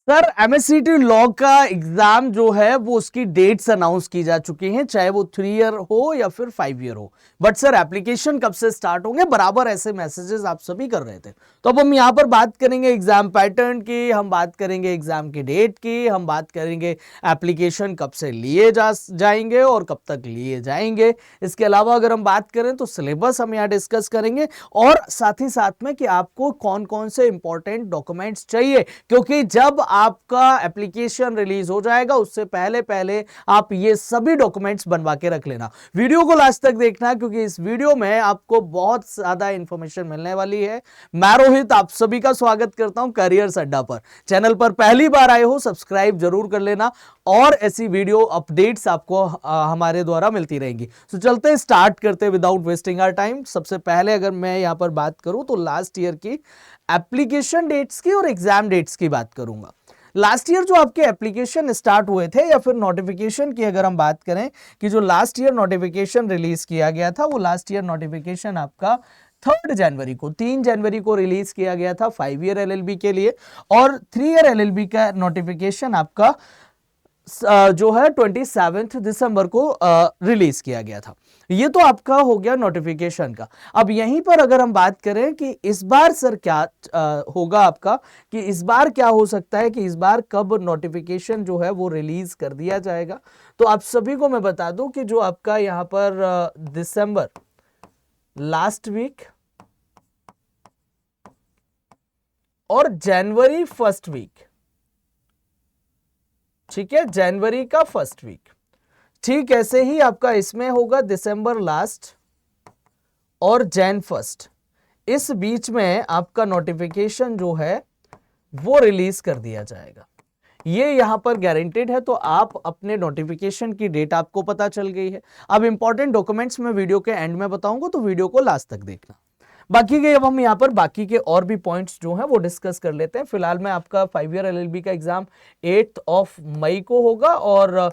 Sir MSCT law का exam जो है वो उसकी डेट्स अनाउंस की जा चुकी हैं, चाहे वो 3 ईयर हो या फिर 5 ईयर हो। बट सर एप्लीकेशन कब से स्टार्ट होंगे, बराबर ऐसे मैसेजेस आप सभी कर रहे थे। तो अब हम यहां पर बात करेंगे एग्जाम पैटर्न की, हम बात करेंगे एग्जाम की डेट की, हम बात करेंगे एप्लीकेशन कब से लिए जाएंगे और कब तक लिए जाएंगे। इसके अलावा अगर हम बात करें तो सिलेबस हम यहाँ डिस्कस करेंगे, और साथ ही साथ में कि आपको कौन कौन से इंपॉर्टेंट डॉक्यूमेंट्स चाहिए, क्योंकि जब आपका एप्लीकेशन रिलीज हो जाएगा उससे पहले पहले आप ये सभी डॉक्यूमेंट्स बनवा के रख लेना। वीडियो को लास्ट तक देखना, क्योंकि इस वीडियो में आपको बहुत ज्यादा इंफॉर्मेशन मिलने वाली है। मैं रोहित आप सभी का स्वागत करता हूं करियर्स अड्डा पर। चैनल पर पहली बार आए हो सब्सक्राइब जरूर कर लेना, और ऐसी वीडियो अपडेट्स आपको हमारे द्वारा मिलती रहेंगी। तो चलते हैं, स्टार्ट करते हैं विदाउट वेस्टिंग आवर टाइम। सबसे पहले अगर मैं यहां पर बात करूं तो लास्ट ईयर की एप्लीकेशन डेट्स की और एग्जाम डेट्स की बात करूंगा। लास्ट ईयर जो आपके एप्लीकेशन स्टार्ट हुए थे या फिर नोटिफिकेशन की अगर हम बात करें कि जो लास्ट ईयर नोटिफिकेशन रिलीज किया गया था, वो लास्ट ईयर नोटिफिकेशन आपका 3 जनवरी को 3 जनवरी को रिलीज किया गया था 5 ईयर एलएलबी के लिए, और 3 ईयर एलएलबी का नोटिफिकेशन आपका जो है 27 दिसंबर को रिलीज किया गया था। ये तो आपका हो गया नोटिफिकेशन का। अब यहीं पर अगर हम बात करें कि इस बार सर क्या होगा आपका, कि इस बार क्या हो सकता है, कि इस बार कब नोटिफिकेशन जो है वो रिलीज कर दिया जाएगा, तो आप सभी को मैं बता दूं कि जो आपका यहां पर दिसंबर लास्ट वीक और जनवरी फर्स्ट वीक, ठीक है, जनवरी का फर्स्ट वीक, ठीक ऐसे ही आपका इसमें होगा दिसंबर लास्ट और जैन फर्स्ट। इस बीच में आपका नोटिफिकेशन जो है वो रिलीज कर दिया जाएगा। ये यहां पर गारंटेड है। तो आप अपने नोटिफिकेशन की डेट आपको पता चल गई है। अब इंपॉर्टेंट डॉक्यूमेंट्स में वीडियो के एंड में बताऊंगा, तो वीडियो को लास्ट तक देखना। बाकी के अब हम यहाँ पर बाकी के और भी पॉइंट्स जो हैं वो डिस्कस कर लेते हैं। फिलहाल में आपका 5 ईयर एलएलबी का एग्जाम 8 मई को होगा, और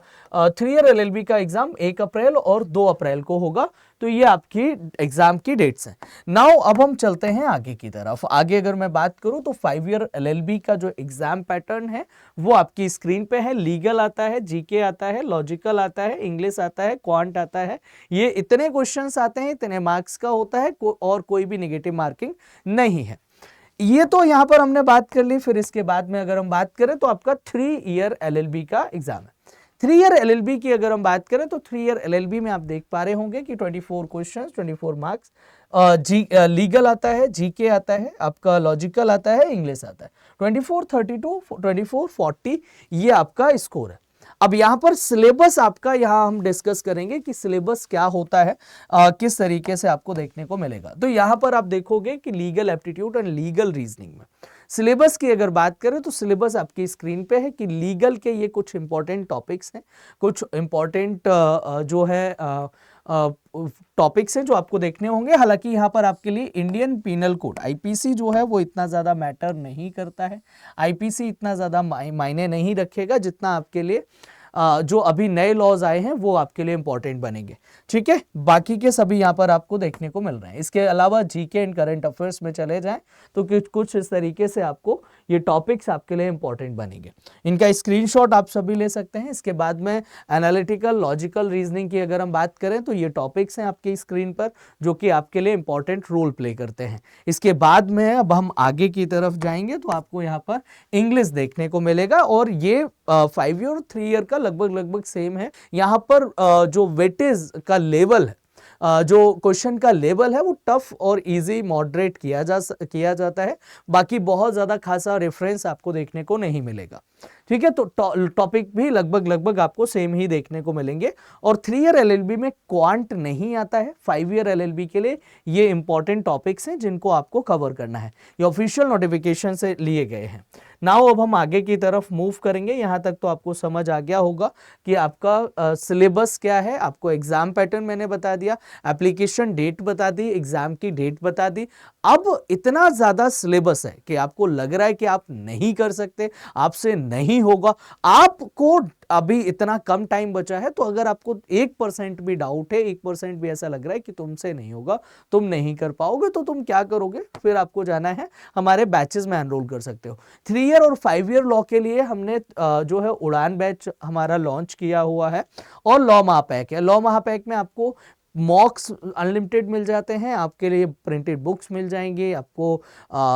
3 ईयर एलएलबी का एग्जाम 1 अप्रैल और 2 अप्रैल को होगा। तो ये आपकी एग्जाम की डेट्स हैं। नाउ अब हम चलते हैं आगे की तरफ। आगे अगर मैं बात करूं तो 5 ईयर एलएलबी का जो एग्जाम पैटर्न है वो आपकी स्क्रीन पे है। लीगल आता है, जीके आता है, लॉजिकल आता है, इंग्लिश आता है, क्वांट आता है। ये इतने क्वेश्चंस आते हैं, इतने मार्क्स का होता है, और कोई भी नेगेटिव मार्किंग नहीं है। ये तो यहां पर हमने बात कर ली। फिर इसके बाद में अगर हम बात करें तो आपका 3 ईयर एलएलबी का एग्जाम है। 3 ईयर एलएलबी की अगर हम बात करें तो 3 ईयर एलएलबी में आप देख पा रहे होंगे कि 24 क्वेश्चंस, 24 मार्क्स। लीगल आता है, जीके आता है, आपका लॉजिकल आता है, इंग्लिश आता है। 24, 32, 24, 40 ये आपका स्कोर है। अब यहां पर सिलेबस आपका, यहां हम डिस्कस करेंगे कि सिलेबस क्या होता है, किस तरीके से आपको देखने को मिलेगा। तो यहां पर आप देखोगे कि legal aptitude and legal reasoning में सिलेबस की अगर बात करें तो सिलेबस आपकी स्क्रीन पे है कि लीगल के ये कुछ इंपॉर्टेंट टॉपिक्स हैं, कुछ इंपॉर्टेंट जो है टॉपिक्स हैं जो आपको देखने होंगे। हालांकि यहाँ पर आपके लिए इंडियन पीनल कोड आईपीसी जो है वो इतना ज़्यादा मैटर नहीं करता है। आईपीसी इतना ज़्यादा मायने नहीं रखेगा जितना आपके लिए जो अभी नए लॉज आए हैं वो आपके लिए इंपॉर्टेंट बनेंगे। ठीक है, बाकी के सभी यहाँ पर आपको देखने को मिल रहे हैं। इसके अलावा जीके एंड करंट अफेयर्स में चले जाएं तो कुछ इस तरीके से आपको ये टॉपिक्स आपके लिए इंपॉर्टेंट बनेंगे। इनका स्क्रीनशॉट आप सभी ले सकते हैं। इसके बाद में एनालिटिकल, लॉजिकल रीजनिंग की अगर हम बात करें तो ये टॉपिक्स हैं आपकी स्क्रीन पर जो कि आपके लिए इंपॉर्टेंट रोल प्ले करते हैं। इसके बाद में अब हम आगे की तरफ जाएंगे तो आपको यहाँ पर इंग्लिश देखने को मिलेगा, और ये 5 ईयर और 3 ईयर का लगभग सेम है। यहां पर जो वेटेज का लेवल है, जो क्वेश्चन का लेवल है वो टफ और इजी मॉडरेट किया जाता है। बाकी बहुत ज्यादा खासा रेफरेंस आपको देखने को नहीं मिलेगा। ठीक है, तो टॉपिक भी लगभग आपको सेम ही देखने को मिलेंगे। और 3 ईयर एलएलबी में क्वांट नहीं आता है। 5 ईयर एलएलबी के लिए ये इंपॉर्टेंट टॉपिक्स हैं जिनको आपको कवर करना है। ये ऑफिशियल नोटिफिकेशन से लिए गए हैं। नाउ अब हम आगे की तरफ मूव करेंगे। यहां तक तो आपको समझ आ गया होगा कि आपका सिलेबस क्या है। आपको एग्जाम पैटर्न मैंने बता दिया, एप्लीकेशन डेट बता दी, एग्जाम की डेट बता दी। अब इतना ज्यादा सिलेबस है कि आपको लग रहा है कि आप नहीं कर सकते, आपसे नहीं होगा, आपको अभी इतना कम टाइम बचा है, तो अगर आपको 1% भी डाउट है, 1% भी ऐसा लग रहा है कि तुमसे नहीं होगा, तुम नहीं कर पाओगे, तो तुम क्या करोगे, फिर आपको जाना है हमारे बैचेस में एनरोल कर सकते हो। 3 ईयर और 5 ईयर लॉ के लिए हमने जो है उड़ान बैच हमारा लॉन्च किया हुआ है, और लॉ महापैक है। लॉ महापैक में आपको मॉक्स अनलिमिटेड मिल जाते हैं, आपके लिए प्रिंटेड बुक्स मिल जाएंगे, आपको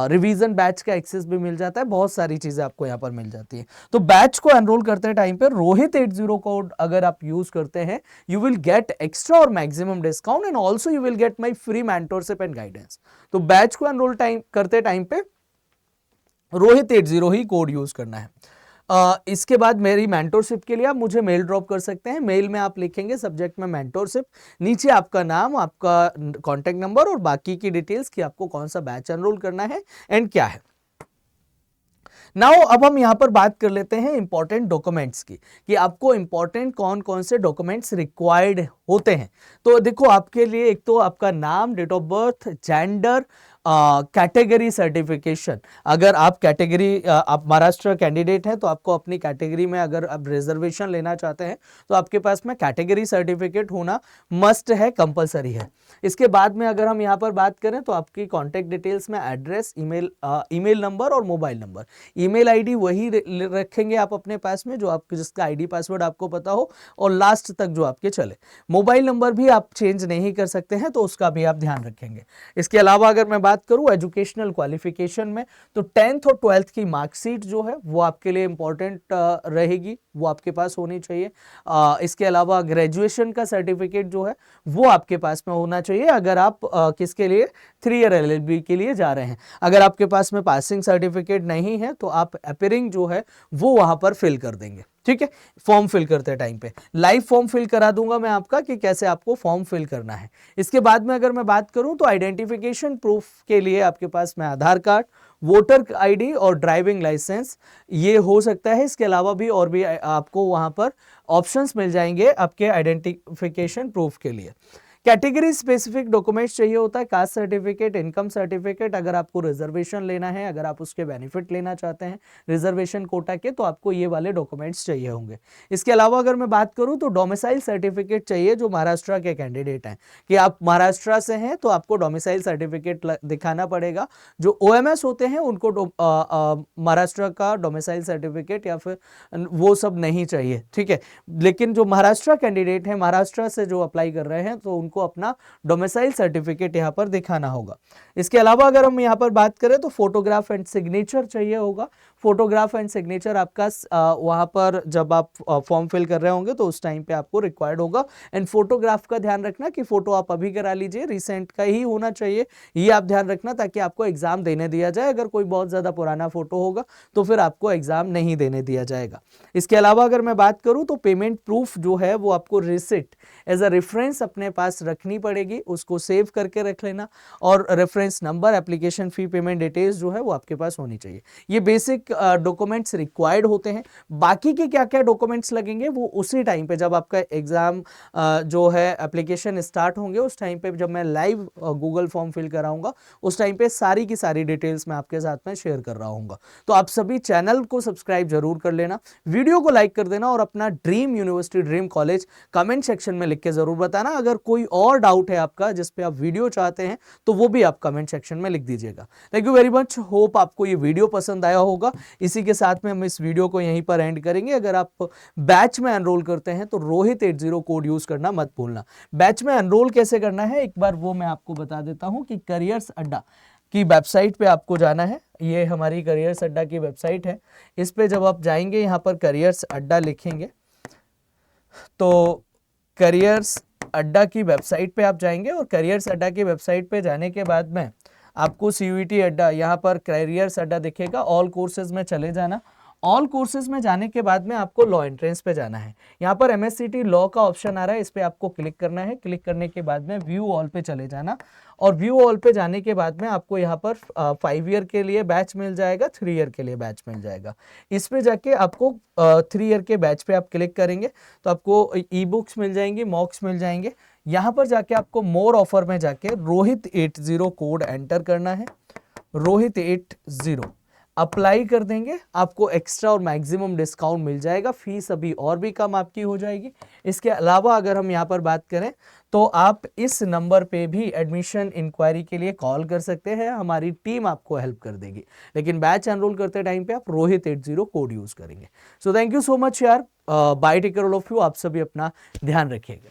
रिवीजन बैच का एक्सेस भी मिल जाता है, बहुत सारी चीजें आपको यहाँ पर मिल जाती है। तो बैच को एनरोल करते टाइम पे रोहित 80 कोड अगर आप यूज करते हैं, यू विल गेट एक्स्ट्रा और maximum discount, and also you will get my free mentorship and guidance. तो बैच को एनरोल करते टाइम पे रोहित 80 ही कोड यूज करना है। इसके बाद मेरी मेंटोरशिप के लिए आप मुझे मेल ड्रॉप कर सकते हैं। मेल में आप लिखेंगे सब्जेक्ट में मेंटोरशिप, नीचे आपका नाम, आपका कॉन्टेक्ट नंबर और बाकी की डिटेल्स कि आपको कौन सा बैच एनरोल करना है एंड क्या है। नाउ अब हम यहां पर बात कर लेते हैं इंपॉर्टेंट डॉक्यूमेंट्स की, कि आपको इंपॉर्टेंट कौन कौन से डॉक्यूमेंट्स रिक्वायर्ड होते हैं। तो देखो, आपके लिए एक तो आपका नाम, date of birth, gender, category certification. अगर आप कैटेगरी आप महाराष्ट्र कैंडिडेट हैं तो आपको अपनी कैटेगरी में अगर आप रिजर्वेशन लेना चाहते हैं तो आपके पास में कैटेगरी सर्टिफिकेट होना मस्ट है, कंपलसरी है। इसके बाद में अगर हम यहाँ पर बात करें तो आपकी कॉन्टैक्ट डिटेल्स में एड्रेस, ईमेल नंबर और मोबाइल नंबर। ईमेल आईडी वही रखेंगे आप अपने पास में जो आप, जिसका आईडी पासवर्ड आपको पता हो और लास्ट तक जो आपके चले। मोबाइल नंबर भी आप चेंज नहीं कर सकते हैं, तो उसका भी आप ध्यान रखेंगे। इसके अलावा अगर मैं बात करूं एजुकेशनल क्वालिफिकेशन में, तो 10th और 12th की मार्कशीट जो है वो आपके लिए इंपॉर्टेंट रहेगी, वो आपके पास होनी चाहिए। इसके अलावा ग्रेजुएशन का सर्टिफिकेट जो है वो आपके पास में होना चाहिए, अगर आप किसके लिए, 3 ईयर LLB के लिए जा रहे हैं। अगर आपके पास में पासिंग सर्टिफिकेट नहीं है तो आप अपीयरिंग जो है वो वहां पर फिल कर देंगे, ठीक है। फॉर्म फिल करते टाइम पे लाइव फॉर्म फिल करा दूंगा मैं आपका कि कैसे आपको फॉर्म फिल करना है। इसके बाद में अगर मैं बात करूं तो आइडेंटिफिकेशन प्रूफ के लिए आपके पास में आधार कार्ड, वोटर आईडी और ड्राइविंग लाइसेंस ये हो सकता है। इसके अलावा भी और भी आपको वहां पर ऑप्शंस मिल जाएंगे आपके आइडेंटिफिकेशन प्रूफ के लिए। कैटेगरी स्पेसिफिक डॉक्यूमेंट्स चाहिए होता है, कास्ट सर्टिफिकेट, इनकम सर्टिफिकेट, अगर आपको रिजर्वेशन लेना है, अगर आप उसके बेनिफिट लेना चाहते हैं रिजर्वेशन कोटा के, तो आपको ये वाले डॉक्यूमेंट्स चाहिए होंगे। इसके अलावा अगर मैं बात करूं तो डोमिसाइल सर्टिफिकेट चाहिए जो महाराष्ट्र के कैंडिडेट हैं, कि आप महाराष्ट्र से हैं तो आपको डोमिसाइल सर्टिफिकेट दिखाना पड़ेगा। जो OMS होते हैं उनको महाराष्ट्र का डोमिसाइल सर्टिफिकेट या फिर वो सब नहीं चाहिए, ठीक है। लेकिन जो महाराष्ट्र कैंडिडेट है, महाराष्ट्र से जो अप्लाई कर रहे हैं, तो को अपना डोमिसाइल सर्टिफिकेट यहां पर दिखाना होगा। इसके अलावा अगर हम यहां पर बात करें तो फोटोग्राफ एंड सिग्नेचर चाहिए होगा। फोटोग्राफ एंड सिग्नेचर आपका वहां पर जब आप फॉर्म फिल कर रहे होंगे तो उस टाइम पे आपको रिक्वायर्ड होगा। एंड फोटोग्राफ का ध्यान रखना कि फोटो आप अभी करा लीजिए, रिसेंट का ही होना चाहिए, ये आप ध्यान रखना ताकि आपको एग्जाम देने दिया जाए। अगर कोई बहुत ज्यादा पुराना फोटो होगा तो फिर आपको एग्जाम नहीं देने दिया जाएगा। इसके अलावा अगर मैं बात करूं तो पेमेंट प्रूफ जो है वो आपको रिसिट एज अ रेफरेंस अपने पास रखनी पड़ेगी, उसको सेव करके रख लेना, और reference number, application fee, payment details जो है वो आपके पास होनी चाहिए। ये बेसिक डॉक्यूमेंट्स रिक्वायर्ड होते हैं। बाकी के क्या क्या डॉक्यूमेंट्स लगेंगे वो उसी टाइम पे जब आपका एग्जाम जो है एप्लीकेशन स्टार्ट होंगे उस टाइम पे, जब मैं लाइव गूगल फॉर्म फिल कराऊंगा उस टाइम पे सारी की सारी डिटेल्स मैं आपके साथ में शेयर कर रहा हूँ। तो आप सभी चैनल को सब्सक्राइब जरूर कर लेना, वीडियो को लाइक कर देना और अपना dream university, dream college comment section में लिख के जरूर बताना। अगर कोई और डाउट है आपका जिस पे आप वीडियो चाहते हैं तो वो भी आप कमेंट सेक्शन में लिख दीजिएगा। Thank you very much, hope आपको ये वीडियो पसंद आया होगा। इसी के साथ में हम इस वीडियो को यहीं पर एंड करेंगे। अगर आप बैच में एनरोल करते हैं तो रोहित 80 कोड यूज करना मत भूलना। बैच में एनरोल कैसे करना है एक बार वो मैं आपको बता देता हूं कि करियर्स अड्डा की वेबसाइट पे आपको जाना है। ये हमारी करियर्स अड्डा की वेबसाइट है। इस पे जब आप जाएंगे यहाँ पर करियर्स अड्डा लिखेंगे तो करियर्स अड्डा की वेबसाइट पे आप जाएंगे और करियर्स अड्डा की वेबसाइट पे जाने के बाद में आपको CUET अड्डा, यहाँ पर करियर्स अड्डा दिखेगा, ऑल कोर्सेज में चले जाना। ऑल कोर्सेज में जाने के बाद में आपको लॉ एंट्रेंस पे जाना है। यहाँ पर MSCT लॉ का ऑप्शन आ रहा है, इस पे आपको क्लिक करना है। क्लिक करने के बाद में व्यू ऑल पे चले जाना और व्यू ऑल पे जाने के बाद में आपको यहाँ पर 5 ईयर के लिए बैच मिल जाएगा, 3 ईयर के लिए बैच मिल जाएगा। इस पे जाके आपको 3 ईयर के बैच पे आप क्लिक करेंगे तो आपको ई बुक्स मिल जाएंगी, मॉक्स मिल जाएंगे। यहाँ पर जाके आपको मोर ऑफर में जाके रोहित 80 कोड एंटर करना है, रोहित 80। अप्लाई कर देंगे, आपको एक्स्ट्रा और मैक्सिमम डिस्काउंट मिल जाएगा, फीस अभी और भी कम आपकी हो जाएगी। इसके अलावा अगर हम यहाँ पर बात करें तो आप इस नंबर पे भी एडमिशन इंक्वायरी के लिए कॉल कर सकते हैं, हमारी टीम आपको हेल्प कर देगी। लेकिन बैच एनरोल करते टाइम पे आप रोहित80 कोड यूज करेंगे। So thank you so much यार, bye take care all of you, आप सभी अपना ध्यान रखिएगा।